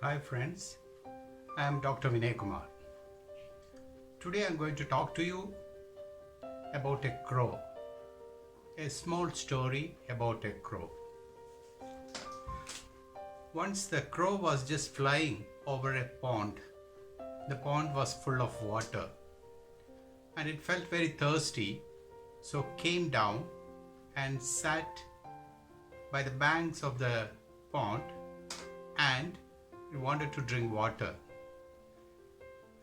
Hi friends, I am Dr. Vinay Kumar. Today I am going to talk to you about a crow. A small story about a crow. Once the crow was just flying over a pond. The pond was full of water and it felt very thirsty, so came down and sat by the banks of the pond and it wanted to drink water.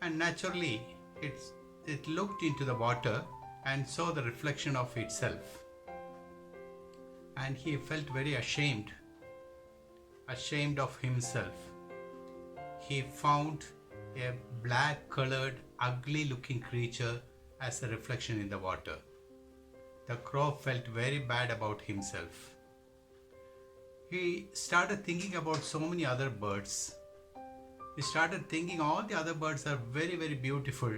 And naturally it looked into the water and saw the reflection of itself. And he felt very ashamed of himself. He found a black colored, ugly looking creature as a reflection in the water. The crow felt very bad about himself. He started thinking about so many other birds. He started thinking all the other birds are very, very beautiful.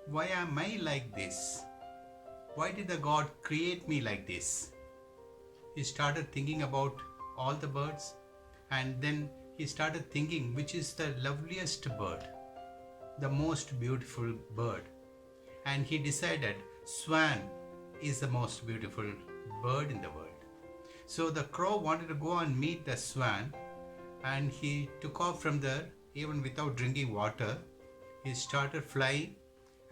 Why am I like this? Why did the God create me like this? He started thinking about all the birds and then he started thinking which is the loveliest bird, the most beautiful bird. And he decided swan is the most beautiful bird in the world. So the crow wanted to go and meet the swan and he took off from there even without drinking water. He started flying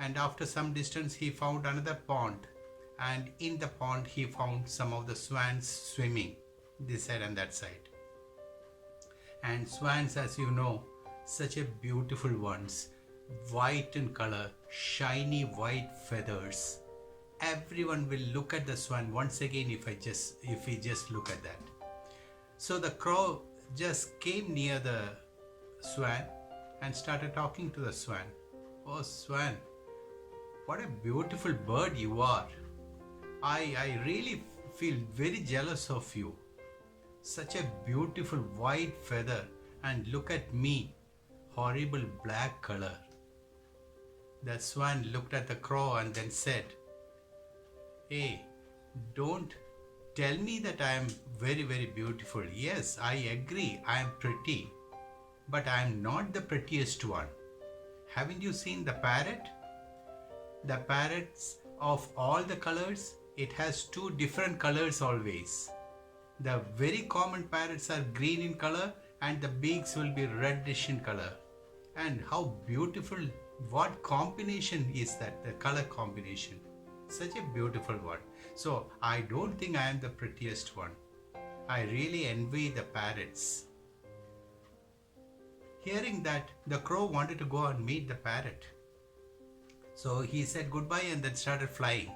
and after some distance he found another pond, and in the pond he found some of the swans swimming this side and that side. And swans, as you know, such a beautiful ones, white in color, shiny white feathers. Everyone will look at the swan once again if we just look at that. So the crow just came near the swan and started talking to the swan. Oh swan, what a beautiful bird you are. I really feel very jealous of you. Such a beautiful white feather and look at me, horrible black color. The swan looked at the crow and then said, "Hey, don't tell me that I am very, very beautiful. Yes, I agree, I am pretty, but I am not the prettiest one. Haven't you seen the parrot? The parrots of all the colors, it has two different colors always. The very common parrots are green in color and the beaks will be reddish in color. And how beautiful, what combination is that, the color combination? Such a beautiful one. So I don't think I am the prettiest one. I really envy the parrots." Hearing that, the crow wanted to go and meet the parrot. So he said goodbye and then started flying.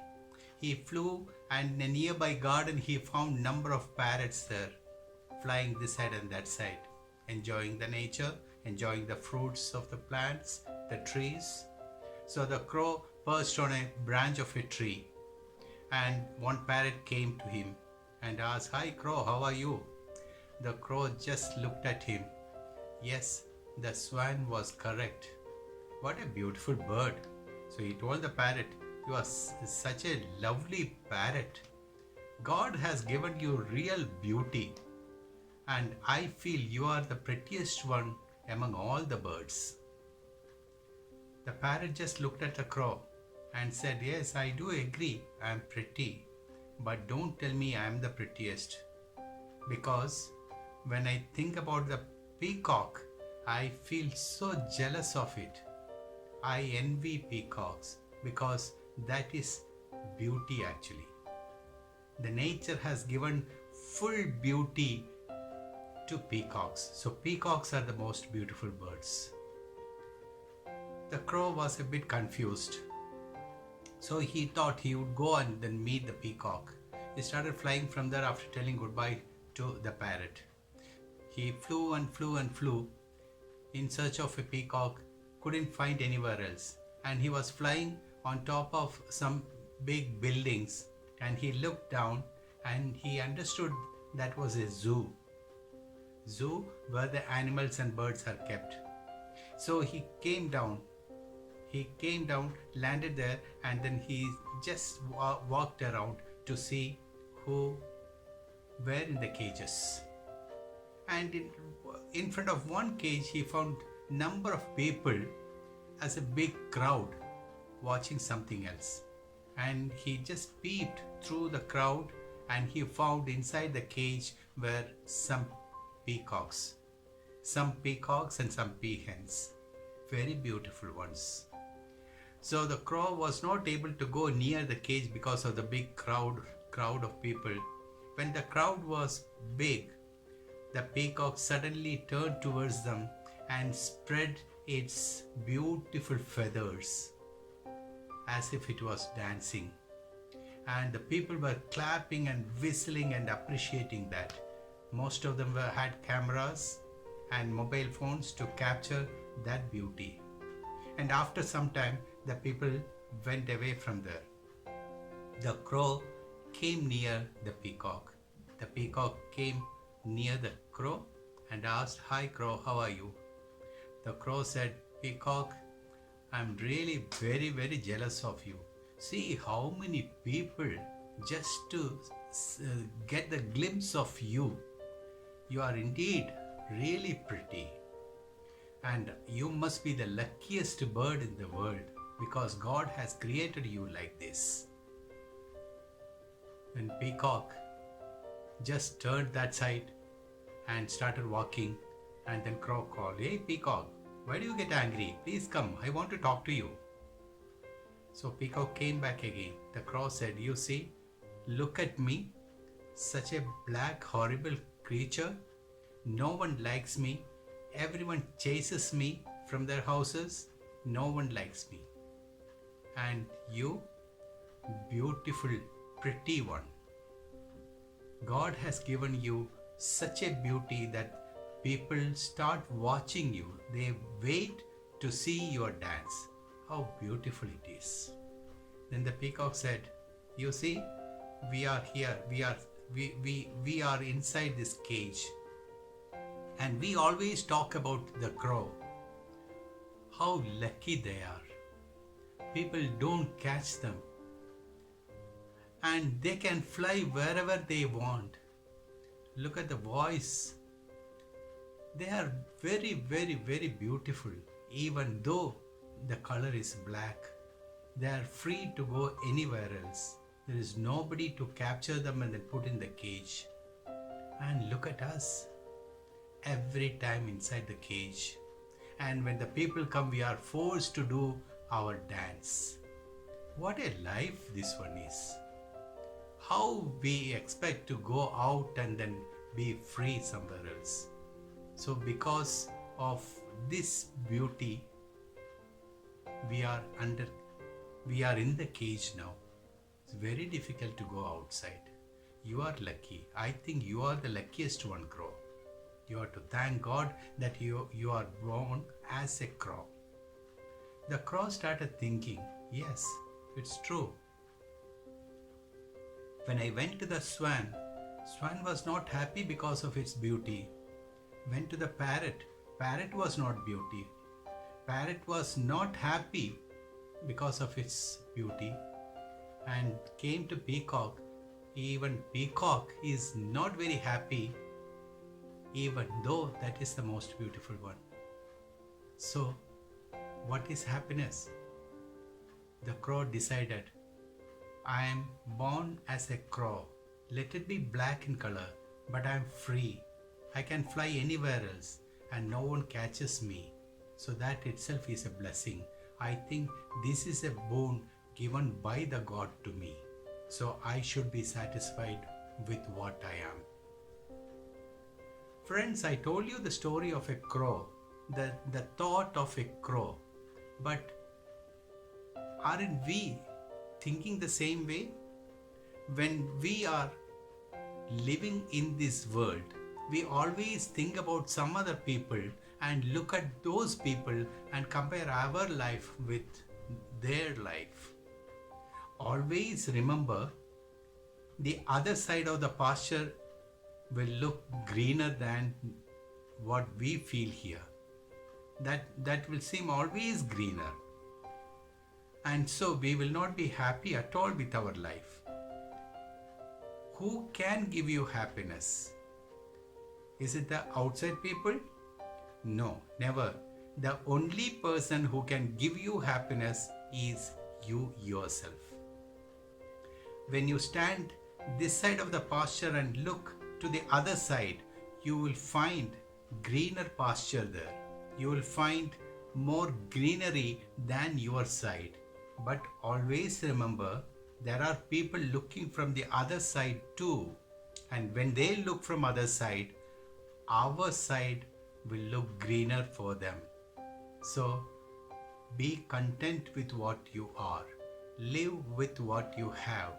He flew and in a nearby garden he found number of parrots there, flying this side and that side, enjoying the nature, enjoying the fruits of the plants, the trees. So the crow perched on a branch of a tree and one parrot came to him and asked, "Hi crow, how are you?" The crow just looked at him. Yes, the swan was correct. What a beautiful bird. So he told the parrot, "You are such a lovely parrot. God has given you real beauty and I feel you are the prettiest one among all the birds." The parrot just looked at the crow and said, "Yes, I do agree, I am pretty, but don't tell me I am the prettiest, because when I think about the peacock, I feel so jealous of it. I envy peacocks because that is beauty actually. The nature has given full beauty to peacocks. So peacocks are the most beautiful birds." The crow was a bit confused. So he thought he would go and then meet the peacock. He started flying from there after telling goodbye to the parrot. He flew and flew and flew in search of a peacock, couldn't find anywhere else. And he was flying on top of some big buildings and he looked down and he understood that was a zoo. Zoo where the animals and birds are kept. So he came down, landed there, and then he just walked around to see who were in the cages. And in front of one cage, he found number of people as a big crowd watching something else. And he just peeped through the crowd and he found inside the cage were some peacocks. Some peacocks and some peahens. Very beautiful ones. So the crow was not able to go near the cage because of the big crowd of people. When the crowd was big, the peacock suddenly turned towards them and spread its beautiful feathers as if it was dancing. And the people were clapping and whistling and appreciating that. Most of them had cameras and mobile phones to capture that beauty. And after some time, the people went away from there. The crow came near the peacock. The peacock came near the crow and asked, "Hi crow, how are you?" The crow said, "Peacock, I'm really very, very jealous of you. See how many people just to get the glimpse of you. You are indeed really pretty. And you must be the luckiest bird in the world because God has created you like this." When peacock just turned that side and started walking, and then crow called, "Hey peacock, why do you get angry? Please come, I want to talk to you." So peacock came back again. The crow said, "You see, look at me, such a black horrible creature. No one likes me. Everyone chases me from their houses. No one likes me. And you, beautiful, pretty one. God has given you such a beauty that people start watching you. They wait to see your dance. How beautiful it is." Then the peacock said, "You see, we are here. We are inside this cage. And we always talk about the crow. How lucky they are. People don't catch them. And they can fly wherever they want. Look at the voice. They are very, very, very beautiful. Even though the color is black, they are free to go anywhere else. There is nobody to capture them and then put in the cage. And look at us. Every time inside the cage. And when the people come, we are forced to do our dance. What a life this one is. How we expect to go out and then be free somewhere else. So because of this beauty, we are in the cage now. It's very difficult to go outside. You are lucky. I think you are the luckiest one, crow. You have to thank God that you are born as a crow. The crow started thinking, yes, it's true. When I went to the swan was not happy because of its beauty. Went to the parrot was not beauty. Parrot was not happy because of its beauty. And came to peacock. Even peacock is not very happy, even though that is the most beautiful one. So, what is happiness? The crow decided, I am born as a crow. Let it be black in color, but I am free. I can fly anywhere else and no one catches me. So that itself is a blessing. I think this is a boon given by the God to me. So I should be satisfied with what I am. Friends, I told you the story of a crow, the thought of a crow. But aren't we thinking the same way? When we are living in this world, we always think about some other people and look at those people and compare our life with their life. Always remember, the other side of the pasture will look greener than what we feel here. That will seem always greener. And so we will not be happy at all with our life. Who can give you happiness? Is it the outside people? No, never. The only person who can give you happiness is you yourself. When you stand this side of the pasture and look to the other side, you will find greener pasture there. You will find more greenery than your side. But always remember, there are people looking from the other side too. And when they look from other side, our side will look greener for them. So be content with what you are. Live with what you have.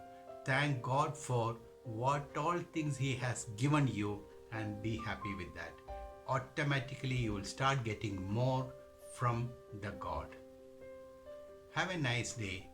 Thank God for what all things He has given you and be happy with that. Automatically you will start getting more from the God. Have a nice day.